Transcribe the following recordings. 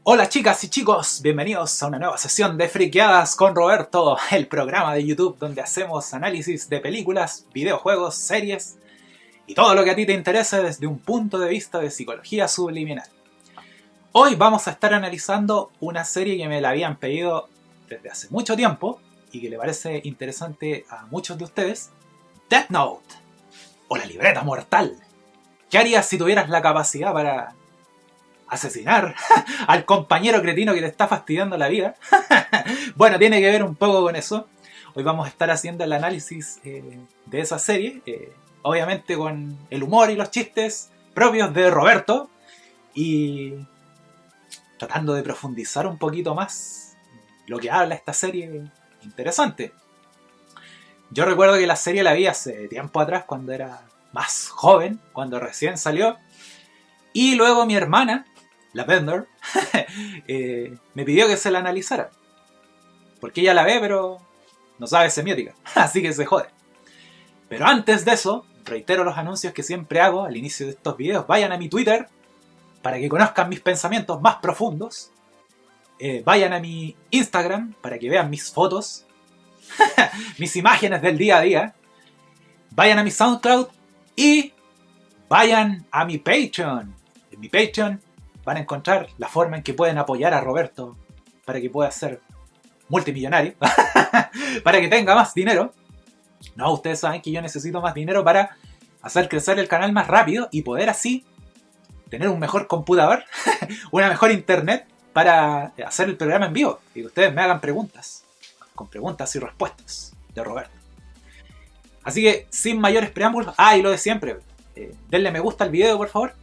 Hola chicas y chicos, bienvenidos a una nueva sesión de Friqueadas con Roberto, el programa de YouTube donde hacemos análisis de películas, videojuegos, series y todo lo que a ti te interese desde un punto de vista de psicología subliminal. Hoy vamos a estar analizando una serie que me la habían pedido desde hace mucho tiempo y que le parece interesante a muchos de ustedes, Death Note, o la libreta mortal. ¿Qué harías si tuvieras la capacidad para asesinar al compañero cretino que te está fastidiando la vida? Bueno, tiene que ver un poco con eso. Hoy vamos a estar haciendo el análisis de esa serie, obviamente con el humor y los chistes propios de Roberto, y tratando de profundizar un poquito más lo que habla esta serie interesante. Yo recuerdo que la serie la vi hace tiempo atrás, cuando era más joven, cuando recién salió, y luego mi hermana, la Bender, me pidió que se la analizara. Porque ella la ve, pero no sabe semiótica, así que se jode. Pero antes de eso, reitero los anuncios que siempre hago al inicio de estos videos. Vayan a mi Twitter para que conozcan mis pensamientos más profundos. Vayan a mi Instagram para que vean mis fotos, mis imágenes del día a día. Vayan a mi SoundCloud y vayan a mi Patreon. En mi Patreon van a encontrar la forma en que pueden apoyar a Roberto para que pueda ser multimillonario, para que tenga más dinero. No, ustedes saben que yo necesito más dinero para hacer crecer el canal más rápido y poder así tener un mejor computador, una mejor internet para hacer el programa en vivo y que ustedes me hagan preguntas, con preguntas y respuestas de Roberto. Así que sin mayores preámbulos, y lo de siempre, denle me gusta al video por favor.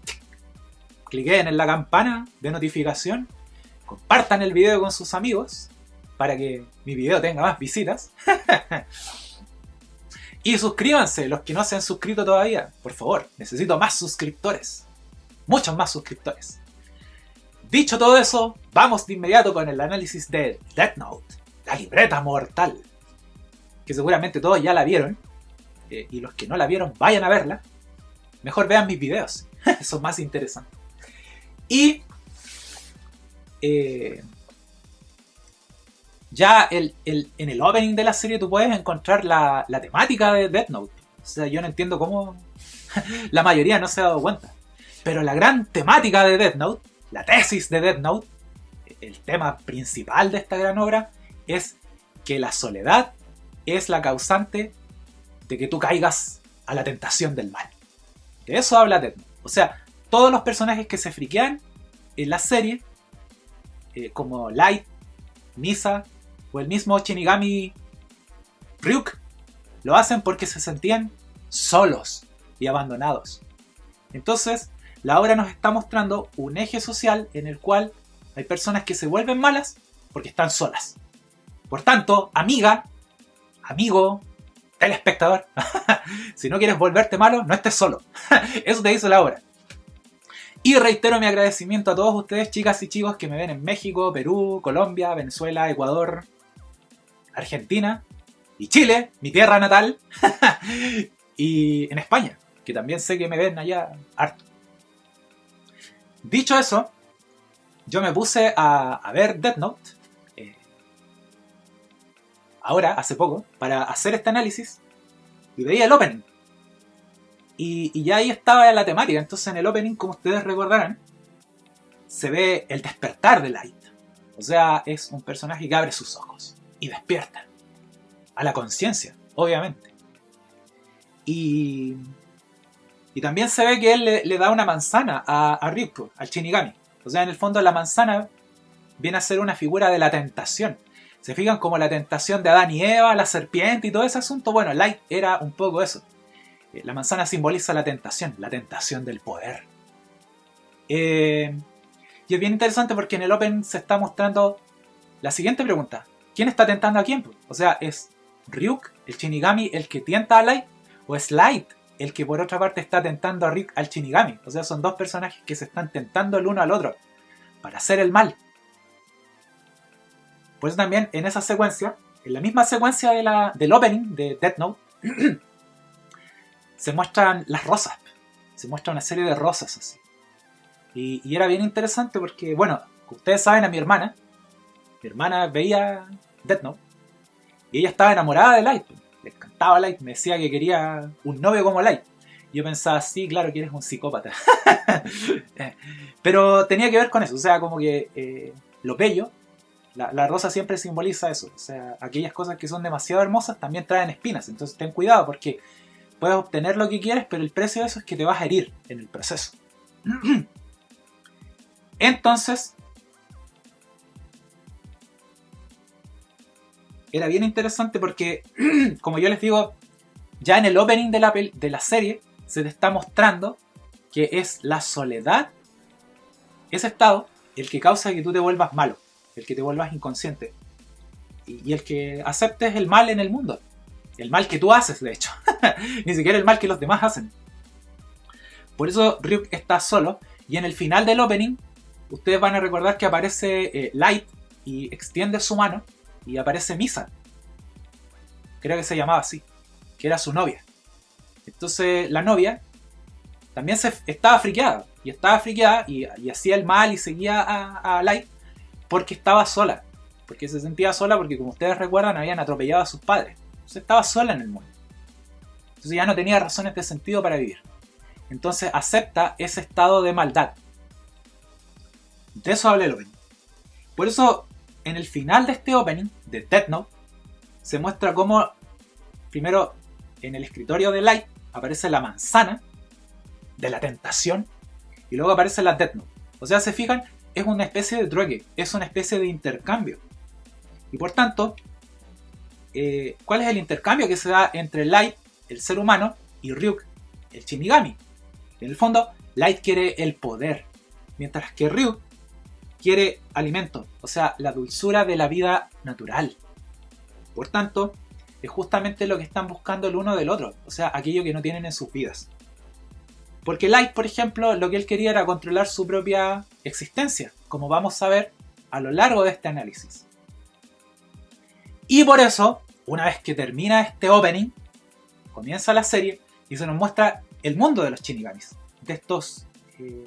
Cliquen en la campana de notificación, compartan el video con sus amigos para que mi video tenga más visitas. Y suscríbanse, los que no se han suscrito todavía, por favor, necesito más suscriptores, muchos más suscriptores. Dicho todo eso, vamos de inmediato con el análisis de Death Note, la libreta mortal, que seguramente todos ya la vieron, y los que no la vieron vayan a verla. Mejor vean mis videos, son más interesantes. Y ya en el opening de la serie tú puedes encontrar la temática de Death Note. O sea, yo no entiendo cómo la mayoría no se ha dado cuenta. Pero la gran temática de Death Note, la tesis de Death Note, el tema principal de esta gran obra, es que la soledad es la causante de que tú caigas a la tentación del mal. De eso habla Death Note. O sea, todos los personajes que se friquean en la serie, como Light, Misa o el mismo Shinigami Ryuk, lo hacen porque se sentían solos y abandonados. Entonces, la obra nos está mostrando un eje social en el cual hay personas que se vuelven malas porque están solas. Por tanto, amiga, amigo, telespectador, si no quieres volverte malo, no estés solo. Eso te dice la obra. Y reitero mi agradecimiento a todos ustedes, chicas y chicos, que me ven en México, Perú, Colombia, Venezuela, Ecuador, Argentina y Chile, mi tierra natal, y en España, que también sé que me ven allá harto. Dicho eso, yo me puse a ver Death Note, ahora, hace poco, para hacer este análisis, y veía el opening. Y ya ahí estaba la temática. Entonces en el opening, como ustedes recordarán, se ve el despertar de Light. O sea, es un personaje que abre sus ojos y despierta a la conciencia, obviamente. Y también se ve que él le da una manzana a Ryuk, al Shinigami. O sea, en el fondo la manzana viene a ser una figura de la tentación. ¿Se fijan como la tentación de Adán y Eva, la serpiente y todo ese asunto? Bueno, Light era un poco eso. La manzana simboliza la tentación del poder. Y es bien interesante porque en el Open se está mostrando la siguiente pregunta. ¿Quién está tentando a quién? O sea, ¿es Ryuk, el Shinigami, el que tienta a Light? ¿O es Light el que por otra parte está tentando a Ryuk al Shinigami? O sea, son dos personajes que se están tentando el uno al otro para hacer el mal. Por eso también en esa secuencia, en la misma secuencia del opening de Death Note, se muestran las rosas. Se muestra una serie de rosas así. Y era bien interesante porque, bueno, ustedes saben, a mi hermana veía Death Note y ella estaba enamorada de Light. Le encantaba Light, me decía que quería un novio como Light. Yo pensaba, sí, claro que eres un psicópata. Pero tenía que ver con eso, o sea, como que lo bello, la rosa siempre simboliza eso. O sea, aquellas cosas que son demasiado hermosas también traen espinas. Entonces ten cuidado porque puedes obtener lo que quieres, pero el precio de eso es que te vas a herir en el proceso. Entonces, era bien interesante porque, como yo les digo, ya en el opening de la serie se te está mostrando que es la soledad, ese estado, el que causa que tú te vuelvas malo, el que te vuelvas inconsciente y el que aceptes el mal en el mundo. El mal que tú haces, de hecho. Ni siquiera el mal que los demás hacen. Por eso Ryuk está solo. Y en el final del opening, ustedes van a recordar que aparece Light y extiende su mano y aparece Misa. Creo que se llamaba así. Que era su novia. Entonces la novia también estaba friqueada. Y hacía el mal y seguía a Light porque estaba sola. Porque se sentía sola porque, como ustedes recuerdan, habían atropellado a sus padres. Entonces estaba sola en el mundo. Entonces ya no tenía razones de sentido para vivir. Entonces acepta ese estado de maldad. De eso habla el opening. Por eso, en el final de este opening, de Death Note, se muestra cómo, primero, en el escritorio de Light, aparece la manzana de la tentación, y luego aparece la Death Note. O sea, se fijan, es una especie de trueque, es una especie de intercambio. Y por tanto, ¿cuál es el intercambio que se da entre Light, el ser humano, y Ryuk, el Shinigami? En el fondo, Light quiere el poder, mientras que Ryuk quiere alimento, o sea, la dulzura de la vida natural. Por tanto, es justamente lo que están buscando el uno del otro, o sea, aquello que no tienen en sus vidas. Porque Light, por ejemplo, lo que él quería era controlar su propia existencia, como vamos a ver a lo largo de este análisis. Y por eso, una vez que termina este opening, comienza la serie y se nos muestra el mundo de los Shinigamis, de estos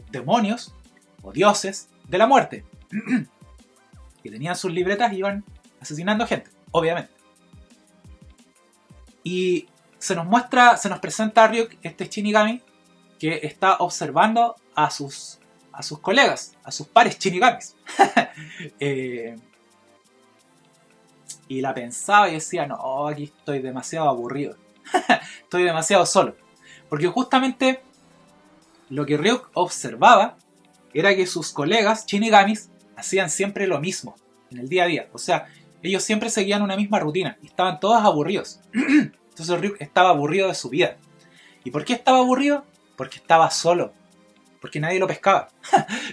demonios o dioses de la muerte, que tenían sus libretas y iban asesinando gente, obviamente. Y se nos presenta a Ryuk, este Shinigami, que está observando a sus colegas, a sus pares Shinigamis. Y la pensaba y decía, no, aquí estoy demasiado aburrido. Estoy demasiado solo. Porque justamente lo que Ryuk observaba era que sus colegas Shinigamis hacían siempre lo mismo en el día a día. O sea, ellos siempre seguían una misma rutina y estaban todos aburridos. Entonces Ryuk estaba aburrido de su vida. ¿Y por qué estaba aburrido? Porque estaba solo. Porque nadie lo pescaba.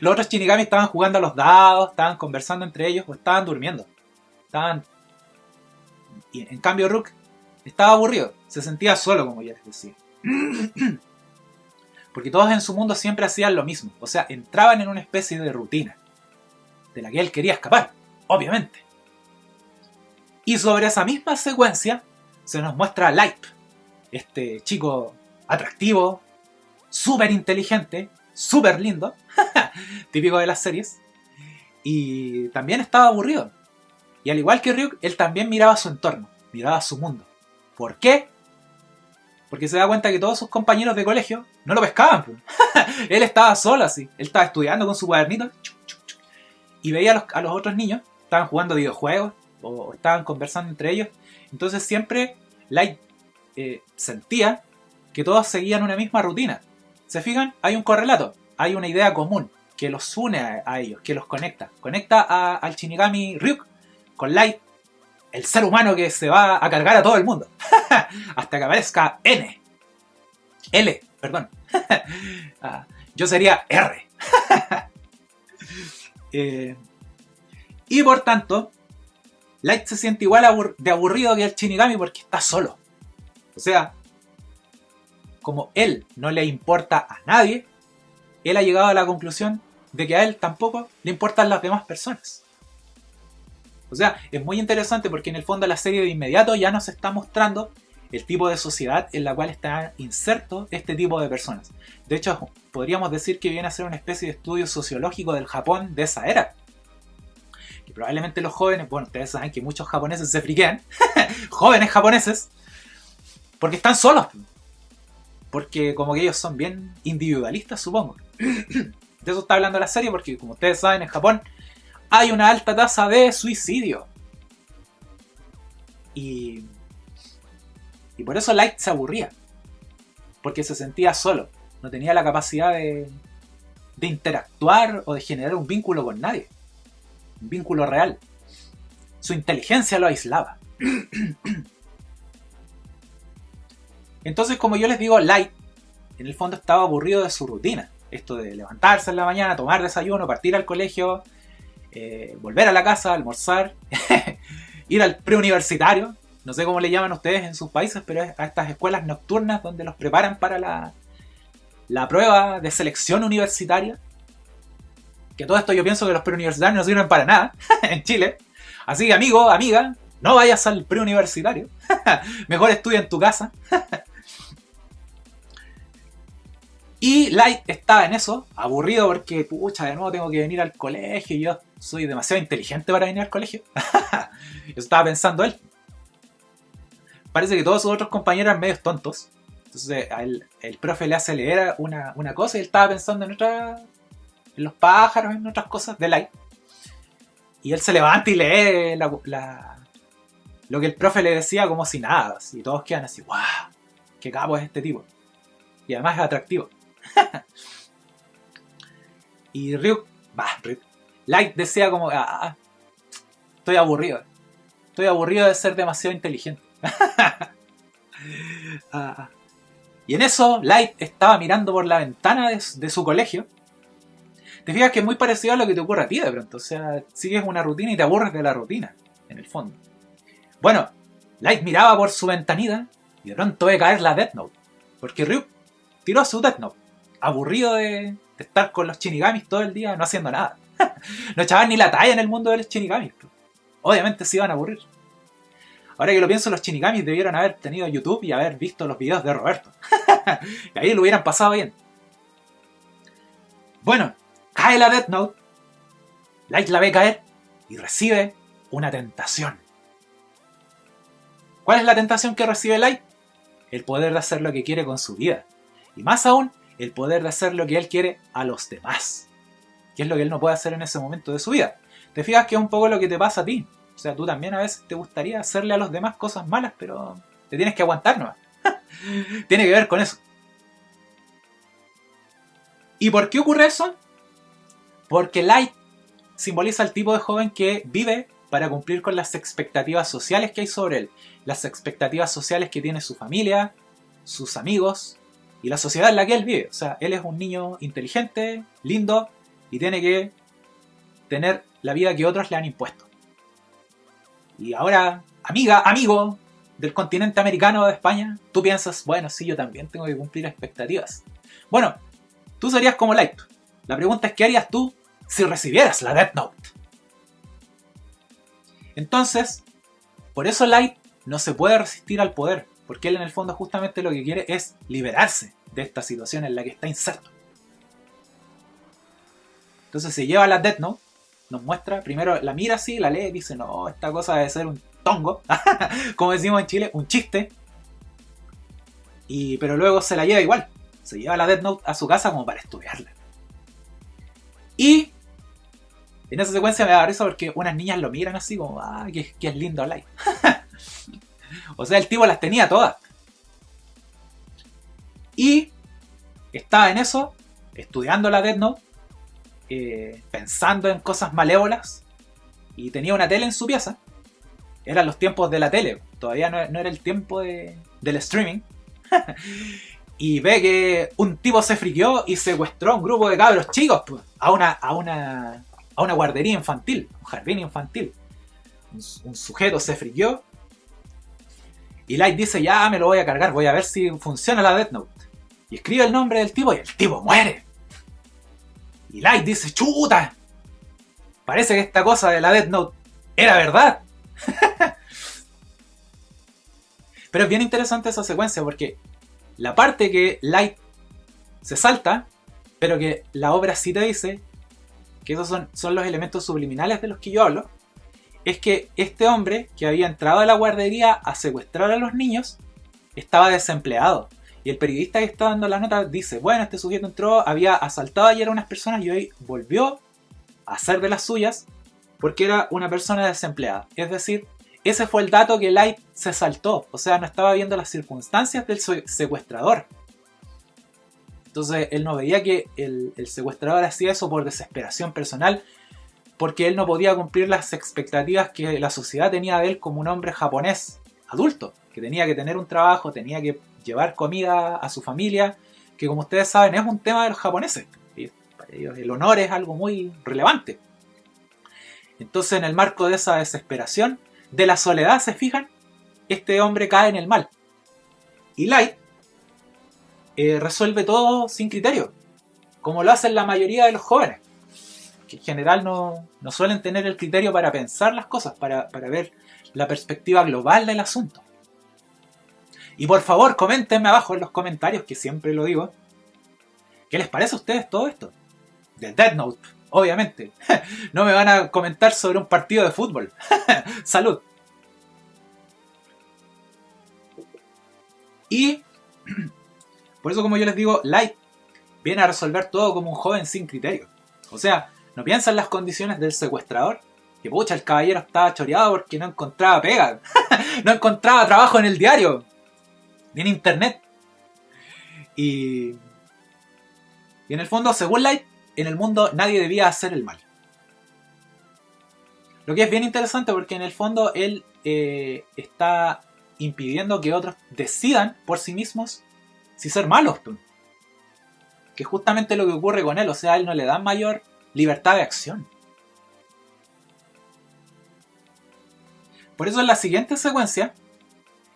Los otros Shinigami estaban jugando a los dados, estaban conversando entre ellos o estaban durmiendo. Y en cambio Ryuk estaba aburrido. Se sentía solo, como ya les decía. Porque todos en su mundo siempre hacían lo mismo. O sea, entraban en una especie de rutina. De la que él quería escapar, obviamente. Y sobre esa misma secuencia se nos muestra a Light. Este chico atractivo, súper inteligente, súper lindo. Típico de las series. Y también estaba aburrido. Y al igual que Ryuk, él también miraba su entorno. Miraba su mundo. ¿Por qué? Porque se da cuenta que todos sus compañeros de colegio no lo pescaban. Él estaba solo así. Él estaba estudiando con su cuadernito. Y veía a los otros niños. Estaban jugando videojuegos. O estaban conversando entre ellos. Entonces siempre Light sentía que todos seguían una misma rutina. ¿Se fijan? Hay un correlato. Hay una idea común que los une a ellos. Que los conecta. Conecta al Shinigami Ryuk con Light. El ser humano que se va a cargar a todo el mundo. Hasta que aparezca L, perdón. Yo sería R. Y por tanto, Light se siente igual de aburrido que el Shinigami porque está solo. O sea, como él no le importa a nadie, él ha llegado a la conclusión de que a él tampoco le importan las demás personas. O sea, es muy interesante porque en el fondo la serie de inmediato ya nos está mostrando el tipo de sociedad en la cual está inserto este tipo de personas. De hecho, podríamos decir que viene a ser una especie de estudio sociológico del Japón de esa era. que probablemente los jóvenes, bueno, ustedes saben que muchos japoneses se friquean, jóvenes japoneses, porque están solos. Porque como que ellos son bien individualistas, supongo. De eso está hablando la serie, porque como ustedes saben, en Japón hay una alta tasa de suicidio. Y por eso Light se aburría. Porque se sentía solo. No tenía la capacidad de interactuar o de generar un vínculo con nadie. Un vínculo real. Su inteligencia lo aislaba. Entonces, como yo les digo, Light en el fondo estaba aburrido de su rutina. Esto de levantarse en la mañana, tomar desayuno, partir al colegio, volver a la casa, almorzar, ir al preuniversitario. No sé cómo le llaman ustedes en sus países, pero es a estas escuelas nocturnas donde los preparan para la prueba de selección universitaria. Que todo esto yo pienso que los preuniversitarios no sirven para nada en Chile. Así que amigo, amiga, no vayas al preuniversitario. Mejor estudia en tu casa. Y Light estaba en eso, aburrido porque, pucha, de nuevo tengo que venir al colegio y yo soy demasiado inteligente para venir al colegio. Eso estaba pensando él. Parece que todos sus otros compañeros eran medios tontos. Entonces el profe le hace leer una cosa y él estaba pensando en los pájaros, en otras cosas de Light. Y él se levanta y lee lo que el profe le decía como si nada. Y todos quedan así, ¡guau! ¡Qué capo es este tipo! Y además es atractivo. Y Light decía como, estoy aburrido. Estoy aburrido de ser demasiado inteligente. Y en eso Light estaba mirando por la ventana de su colegio. Te fijas que es muy parecido a lo que te ocurre a ti de pronto. O sea, sigues una rutina y te aburres de la rutina, en el fondo. Bueno, Light miraba por su ventanita y de pronto ve caer la Death Note. Porque Ryuk tiró su Death Note. Aburrido de estar con los Shinigamis todo el día no haciendo nada. No echaban ni la talla en el mundo de los Shinigamis. Obviamente se iban a aburrir. Ahora que lo pienso, los Shinigamis debieron haber tenido YouTube y haber visto los videos de Roberto. Y ahí lo hubieran pasado bien. Bueno, cae la Death Note. Light la ve caer y recibe una tentación. ¿Cuál es la tentación que recibe Light? El poder de hacer lo que quiere con su vida. Y más aún, el poder de hacer lo que él quiere a los demás. Que es lo que él no puede hacer en ese momento de su vida. Te fijas que es un poco lo que te pasa a ti. O sea, tú también a veces te gustaría hacerle a los demás cosas malas, pero te tienes que aguantar nomás. Tiene que ver con eso. ¿Y por qué ocurre eso? Porque Light simboliza el tipo de joven que vive para cumplir con las expectativas sociales que hay sobre él. Las expectativas sociales que tiene su familia, sus amigos y la sociedad en la que él vive. O sea, él es un niño inteligente, lindo y tiene que tener la vida que otros le han impuesto. Y ahora, amigo del continente americano de España, tú piensas, bueno, sí, yo también tengo que cumplir expectativas. Bueno, tú serías como Light. La pregunta es, ¿qué harías tú si recibieras la Death Note? Entonces, por eso Light no se puede resistir al poder, porque él en el fondo justamente lo que quiere es liberarse de esta situación en la que está inserto. Entonces se lleva la Death Note, nos muestra, primero la mira así, la lee y dice, no, esta cosa debe ser un tongo, como decimos en Chile, un chiste, pero luego se la lleva igual, se lleva la Death Note a su casa como para estudiarla. Y en esa secuencia me da risa porque unas niñas lo miran así como, que es lindo Light. O sea, el tipo las tenía todas. Y estaba en eso, estudiando la Death Note, pensando en cosas malévolas, y tenía una tele en su pieza. Eran los tiempos de la tele, todavía no era el tiempo del streaming. Y ve que un tipo se friqueó y secuestró a un grupo de cabros chicos a una guardería infantil, un jardín infantil. Un sujeto se friqueó y Light dice, ya me lo voy a cargar, voy a ver si funciona la Death Note. Y escribe el nombre del tipo y el tipo muere. Y Light dice, chuta, parece que esta cosa de la Death Note era verdad. Pero es bien interesante esa secuencia porque la parte que Light se salta, pero que la obra sí te dice que esos son los elementos subliminales de los que yo hablo, es que este hombre que había entrado a la guardería a secuestrar a los niños estaba desempleado. Y el periodista que está dando la nota dice, bueno, este sujeto entró, había asaltado ayer a unas personas y hoy volvió a hacer de las suyas porque era una persona desempleada. Es decir, ese fue el dato que Light se saltó. O sea, no estaba viendo las circunstancias del secuestrador. Entonces él no veía que el secuestrador hacía eso por desesperación personal, porque él no podía cumplir las expectativas que la sociedad tenía de él como un hombre japonés adulto, que tenía que tener un trabajo, tenía que llevar comida a su familia, que como ustedes saben es un tema de los japoneses. Para ellos el honor es algo muy relevante. Entonces, en el marco de esa desesperación, de la soledad, se fijan, este hombre cae en el mal. Y Light resuelve todo sin criterio, como lo hacen la mayoría de los jóvenes, que en general no suelen tener el criterio para pensar las cosas, para ver la perspectiva global del asunto. Y por favor, coméntenme abajo en los comentarios, que siempre lo digo, ¿qué les parece a ustedes todo esto? Del Death Note, obviamente. No me van a comentar sobre un partido de fútbol. Salud. Y por eso, como yo les digo, Light viene a resolver todo como un joven sin criterio. O sea, no piensa en las condiciones del secuestrador, que pucha, el caballero estaba choreado porque no encontraba pega. No encontraba trabajo en el diario, ni en internet. Y en el fondo, según Light, en el mundo nadie debía hacer el mal. Lo que es bien interesante porque en el fondo él está impidiendo que otros decidan por sí mismos si ser malos. Que es justamente lo que ocurre con él. O sea, a él no le dan mayor libertad de acción. Por eso en la siguiente secuencia,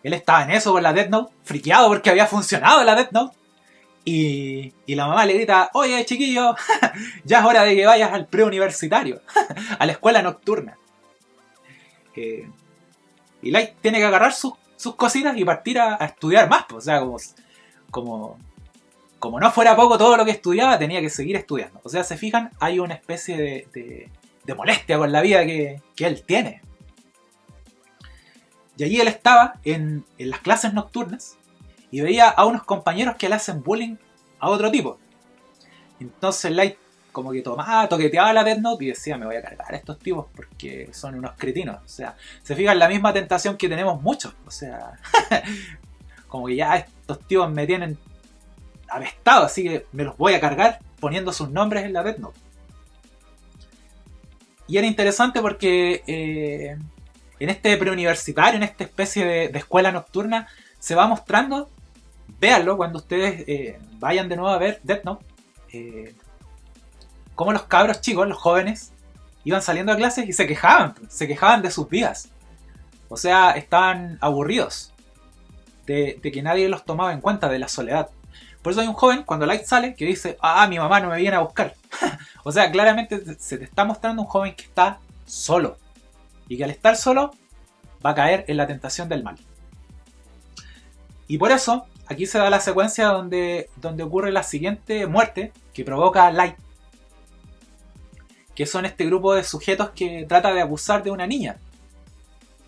él estaba en eso con la Death Note, friqueado porque había funcionado la Death Note. Y la mamá le grita, oye chiquillo, ya es hora de que vayas al preuniversitario, a la escuela nocturna. Y Light tiene que agarrar sus cositas y partir a estudiar más. O sea, como no fuera poco todo lo que estudiaba, tenía que seguir estudiando. O sea, se fijan, hay una especie de molestia con la vida que él tiene. Y allí él estaba en las clases nocturnas y veía a unos compañeros que le hacen bullying a otro tipo. Entonces Light como que toqueteaba la Death Note y decía, me voy a cargar a estos tipos porque son unos cretinos. O sea, se fijan, la misma tentación que tenemos muchos. O sea, como que ya estos tipos me tienen apestado, así que me los voy a cargar poniendo sus nombres en la Death Note. Y era interesante porque en este preuniversitario, en esta especie de escuela nocturna, se va mostrando, véanlo cuando ustedes vayan de nuevo a ver Death Note, cómo los cabros chicos, los jóvenes, iban saliendo a clases y se quejaban de sus vidas. O sea, estaban aburridos de que nadie los tomaba en cuenta, de la soledad. Por eso hay un joven, cuando Light sale, que dice, mi mamá no me viene a buscar. O sea, claramente se te está mostrando un joven que está solo. Y que al estar solo, va a caer en la tentación del mal. Y por eso, aquí se da la secuencia donde ocurre la siguiente muerte que provoca Light. Que son este grupo de sujetos que trata de abusar de una niña.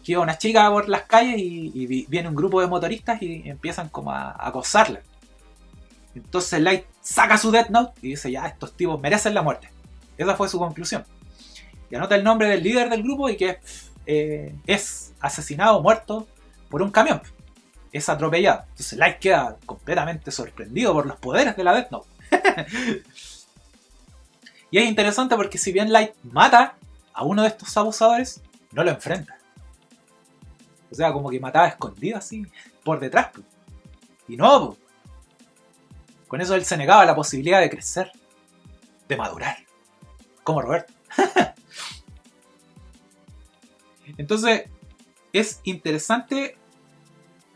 Que iba una chica por las calles y viene un grupo de motoristas y empiezan como a acosarla. Entonces Light saca su Death Note y dice, ya, estos tipos merecen la muerte. Esa fue su conclusión. Y anota el nombre del líder del grupo y que es asesinado, muerto por un camión. Es atropellado. Entonces Light queda completamente sorprendido por los poderes de la Death Note. Y es interesante porque si bien Light mata a uno de estos abusadores, no lo enfrenta. O sea, como que mataba escondido así, por detrás. Y no, con eso él se negaba la posibilidad de crecer, de madurar, como Roberto. Entonces, es interesante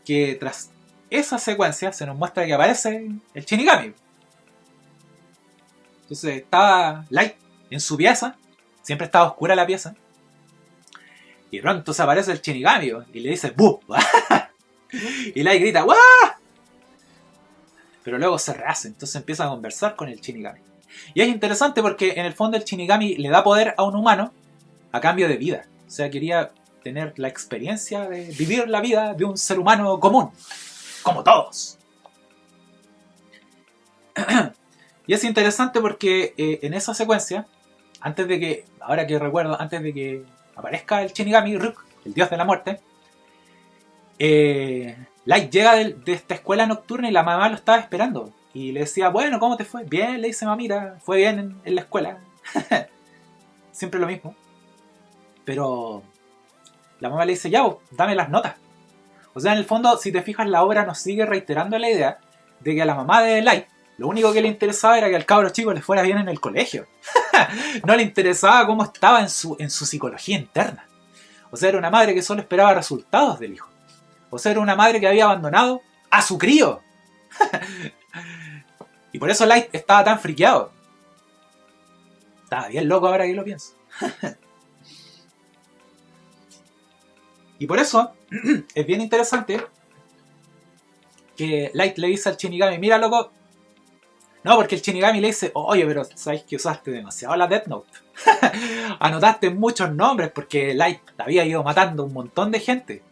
que tras esa secuencia se nos muestra que aparece el Shinigami. Entonces estaba Light en su pieza, siempre estaba oscura la pieza, y de pronto se aparece el Shinigami y le dice ¡buh! Y Light grita ¡guau! Pero luego se rehace, entonces empieza a conversar con el Shinigami. Y es interesante porque en el fondo el Shinigami le da poder a un humano a cambio de vida. O sea, quería tener la experiencia de vivir la vida de un ser humano común, como todos. Y es interesante porque en esa secuencia, antes de que, ahora que recuerdo, antes de que aparezca el Shinigami Ryuk, el dios de la muerte, Light llega de esta escuela nocturna y la mamá lo estaba esperando. Y le decía, bueno, ¿cómo te fue? Bien, le dice mamita, fue bien en la escuela. Siempre lo mismo. Pero la mamá le dice, ya vos, dame las notas. O sea, en el fondo, si te fijas, la obra nos sigue reiterando la idea de que a la mamá de Light lo único que le interesaba era que al cabro chico le fuera bien en el colegio. No le interesaba cómo estaba en su psicología interna. O sea, era una madre que solo esperaba resultados del hijo. O sea, era una madre que había abandonado a su crío. Y por eso Light estaba tan friqueado. Estaba bien loco ahora que lo pienso. Y por eso es bien interesante que Light le dice al Shinigami, mira loco. No, porque el Shinigami le dice, oye, pero sabes que usaste demasiado la Death Note. Anotaste muchos nombres porque Light había ido matando un montón de gente.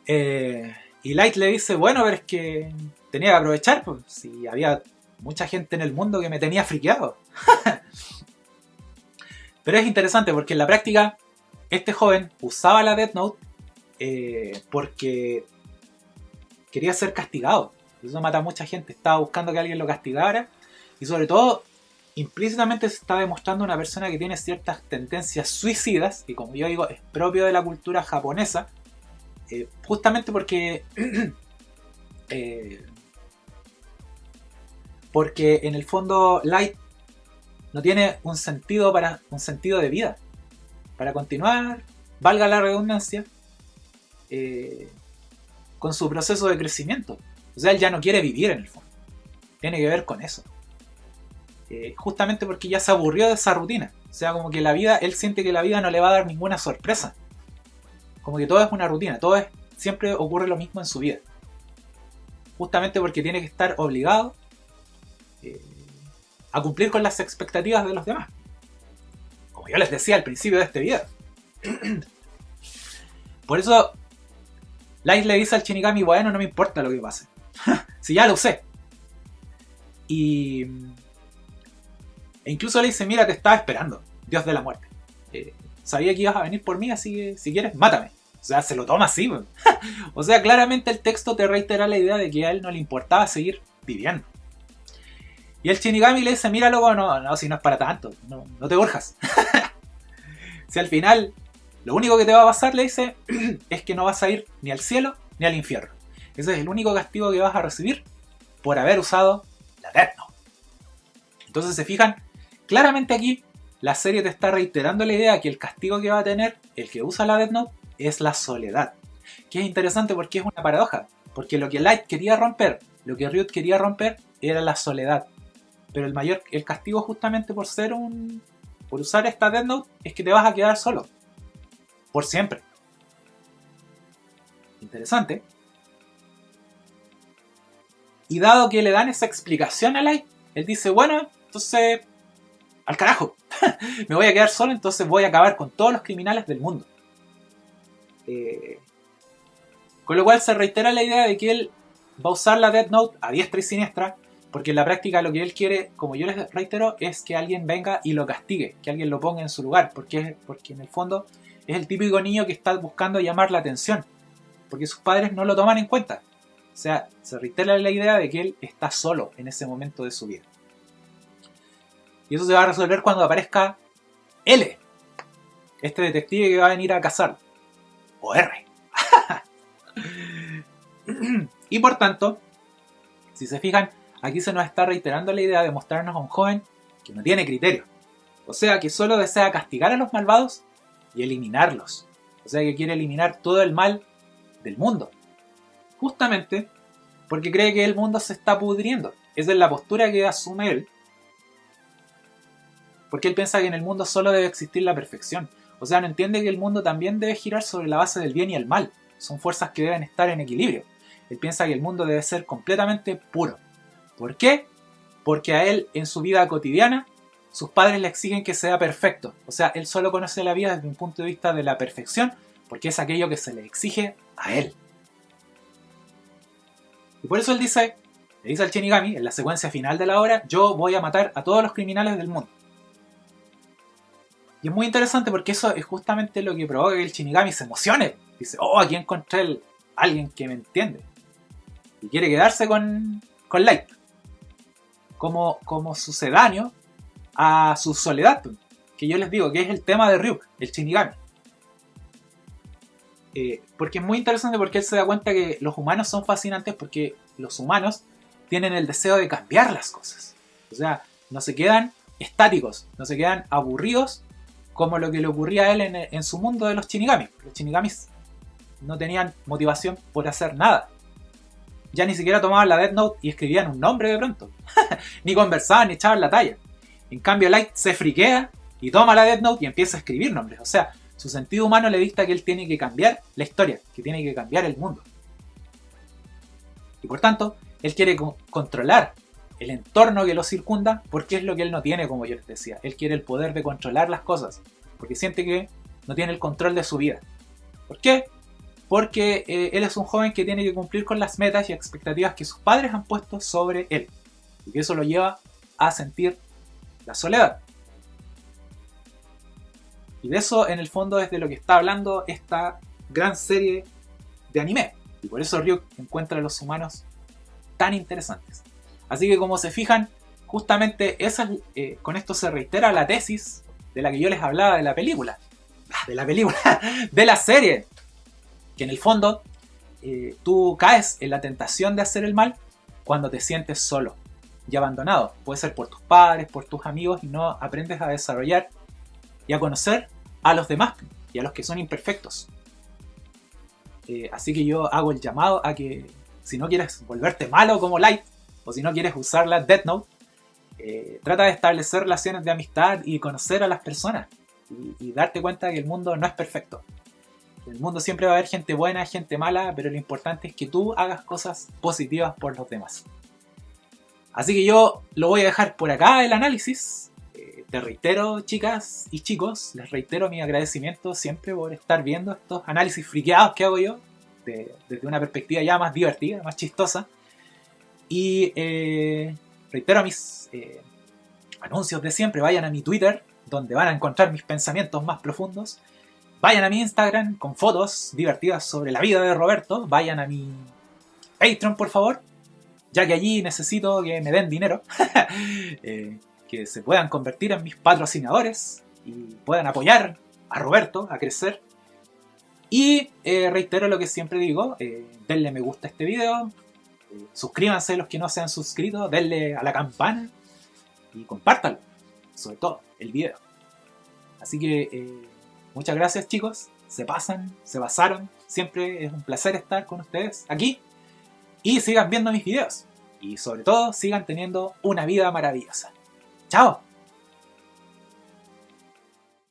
Y Light le dice, bueno, pero es que tenía que aprovechar, pues, si había mucha gente en el mundo que me tenía friqueado. Pero es interesante porque en la práctica este joven usaba la Death Note porque quería ser castigado. Eso mata a mucha gente. Estaba buscando que alguien lo castigara. Y sobre todo, implícitamente se está demostrando una persona que tiene ciertas tendencias suicidas. Y como yo digo, es propio de la cultura japonesa. Justamente porque... porque en el fondo Light no tiene un sentido de vida. Para continuar, valga la redundancia, con su proceso de crecimiento. O sea, él ya no quiere vivir en el fondo. Tiene que ver con eso. Justamente porque ya se aburrió de esa rutina. O sea, como que la vida, él siente que la vida no le va a dar ninguna sorpresa. Como que todo es una rutina, siempre ocurre lo mismo en su vida. Justamente porque tiene que estar obligado a cumplir con las expectativas de los demás. Como yo les decía al principio de este video. Por eso Light le dice al Shinigami, bueno, no me importa lo que pase. Si ya lo usé. E incluso le dice, mira, te estaba esperando, Dios de la muerte. Sabía que ibas a venir por mí, así que si quieres, mátame. O sea, se lo toma así. O sea, claramente el texto te reitera la idea de que a él no le importaba seguir viviendo. Y el Shinigami le dice, mira loco, no, si no es para tanto, no te urjas. Si al final lo único que te va a pasar, le dice, es que no vas a ir ni al cielo ni al infierno. Ese es el único castigo que vas a recibir por haber usado la Death Note. Entonces se fijan, claramente aquí la serie te está reiterando la idea que el castigo que va a tener el que usa la Death Note es la soledad. Que es interesante porque es una paradoja. Porque lo que Light quería romper, lo que Ryuk quería romper, era la soledad. Pero el castigo justamente por usar esta Death Note es que te vas a quedar solo. Por siempre. Interesante. Y dado que le dan esa explicación a Light, él dice, bueno, entonces, al carajo. Me voy a quedar solo, entonces voy a acabar con todos los criminales del mundo. Con lo cual se reitera la idea de que él va a usar la Death Note a diestra y siniestra, porque en la práctica lo que él quiere, como yo les reitero, es que alguien venga y lo castigue, que alguien lo ponga en su lugar, porque en el fondo es el típico niño que está buscando llamar la atención, porque sus padres no lo toman en cuenta. O sea, se reitera la idea de que él está solo en ese momento de su vida. Y eso se va a resolver cuando aparezca L, este detective que va a venir a cazarlo. O R. Y por tanto, si se fijan, aquí se nos está reiterando la idea de mostrarnos a un joven que no tiene criterio. O sea, que solo desea castigar a los malvados y eliminarlos. O sea, que quiere eliminar todo el mal del mundo. Justamente porque cree que el mundo se está pudriendo. Esa es la postura que asume él. Porque él piensa que en el mundo solo debe existir la perfección. O sea, no entiende que el mundo también debe girar sobre la base del bien y el mal. Son fuerzas que deben estar en equilibrio. Él piensa que el mundo debe ser completamente puro. ¿Por qué? Porque a él, en su vida cotidiana, sus padres le exigen que sea perfecto. O sea, él solo conoce la vida desde un punto de vista de la perfección, porque es aquello que se le exige a él. Y por eso él le dice al Shinigami, en la secuencia final de la obra, yo voy a matar a todos los criminales del mundo. Y es muy interesante porque eso es justamente lo que provoca que el Shinigami se emocione. Dice, oh, aquí encontré a alguien que me entiende. Y quiere quedarse con Light. Como sucedáneo a su soledad. Que yo les digo que es el tema de Ryuk, el Shinigami. Porque es muy interesante porque él se da cuenta que los humanos son fascinantes porque los humanos tienen el deseo de cambiar las cosas. O sea, no se quedan estáticos, no se quedan aburridos como lo que le ocurría a él en su mundo de los Shinigamis. Los Shinigamis no tenían motivación por hacer nada. Ya ni siquiera tomaban la Death Note y escribían un nombre de pronto. Ni conversaban ni echaban la talla. En cambio Light se friquea y toma la Death Note y empieza a escribir nombres. O sea, su sentido humano le dicta que él tiene que cambiar la historia, que tiene que cambiar el mundo. Y por tanto, él quiere controlar el entorno que lo circunda porque es lo que él no tiene, como yo les decía. Él quiere el poder de controlar las cosas porque siente que no tiene el control de su vida. ¿Por qué? Porque él es un joven que tiene que cumplir con las metas y expectativas que sus padres han puesto sobre él. Y que eso lo lleva a sentir la soledad. Y de eso, en el fondo, es de lo que está hablando esta gran serie de anime. Y por eso Ryuk encuentra a los humanos tan interesantes. Así que, como se fijan, justamente con esto se reitera la tesis de la que yo les hablaba de la película. De la serie. Que en el fondo, tú caes en la tentación de hacer el mal cuando te sientes solo y abandonado. Puede ser por tus padres, por tus amigos, y no aprendes a desarrollar y a conocer a los demás y a los que son imperfectos. Así que yo hago el llamado a que si no quieres volverte malo como Light, o si no quieres usar la Death Note, trata de establecer relaciones de amistad y conocer a las personas y darte cuenta que el mundo no es perfecto. En el mundo siempre va a haber gente buena, gente mala, pero lo importante es que tú hagas cosas positivas por los demás. Así que yo lo voy a dejar por acá el análisis. Te reitero, chicas y chicos, les reitero mi agradecimiento siempre por estar viendo estos análisis friqueados que hago yo, desde una perspectiva ya más divertida, más chistosa. Y reitero mis anuncios de siempre. Vayan a mi Twitter, donde van a encontrar mis pensamientos más profundos. Vayan a mi Instagram con fotos divertidas sobre la vida de Roberto. Vayan a mi Patreon, por favor, ya que allí necesito que me den dinero. Que se puedan convertir en mis patrocinadores y puedan apoyar a Roberto a crecer. Y reitero lo que siempre digo, denle me gusta a este video, suscríbanse los que no se han suscrito, denle a la campana y compártanlo, sobre todo el video. Así que muchas gracias, chicos, se pasaron, siempre es un placer estar con ustedes aquí y sigan viendo mis videos y sobre todo sigan teniendo una vida maravillosa. ¡Chao!